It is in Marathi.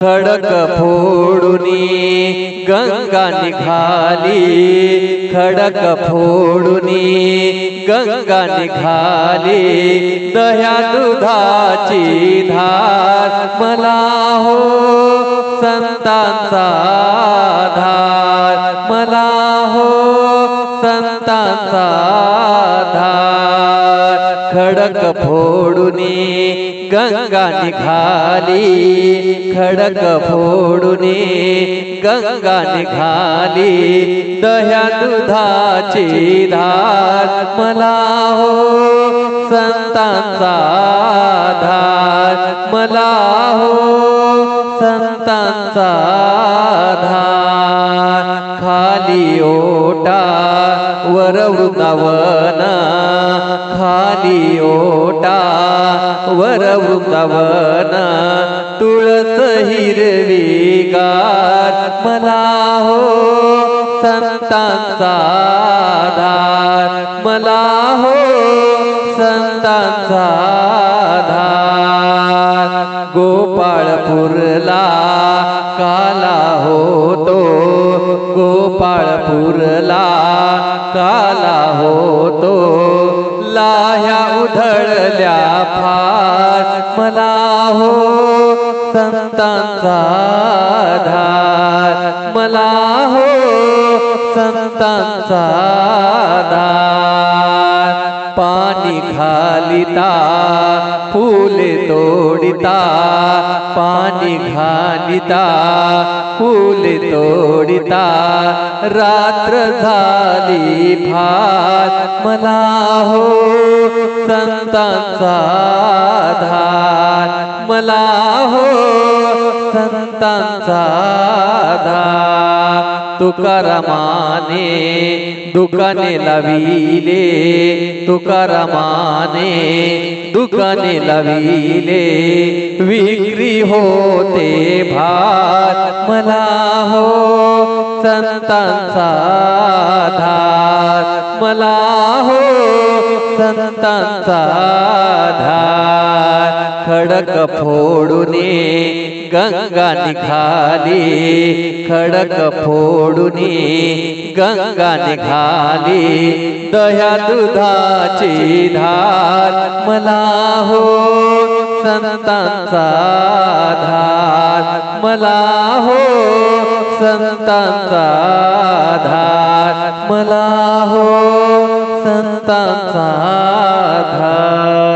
खडक फोडूनी गंगा निघाली, खडक फोडूनी गंगा निघाली। दह्या दुधाची धार मला हो संतांचा आधार, मला हो संतांचा आधार। खडक फोडूनी गंगा निघाली, खडक फोडूनी गंगा निघाली। दह्या दुधाची धार मला हो संतांचा आधार, मला हो संतांचा आधार। खाली ओटा वर वृंदावन, खाली ओटा वर वृंदावन। तुळस हिरवीगार मला हो संतांचा आधार, मला हो संतांचा आधार। गोपाळपूरला काला होतो, गोपाळपूरला काला होतो। लाह्या उधळल्या फार मला हो संतांचा आधार, मला हो संतांचा आधार। पाणी घालिता फुले तोडिता, पाणी घालिता फुले तोडिता। रात्र झाली फार मला हो संतांचा आधार, मला हो संतांचा आधार। तुकारामाने दुकाने लाविले, तुकारामाने दुकाने लाविले। विक्री होते भार मला हो संतांचा आधार, मला हो संतांचा आधार। खडक फोडूनी गंगा निघाली, खडक फोडूनी गंगा निघाली। दह्या दुधाची धार मला हो संतांचा आधार, मला हो संतांचा आधार, मला हो संतांचा आधार।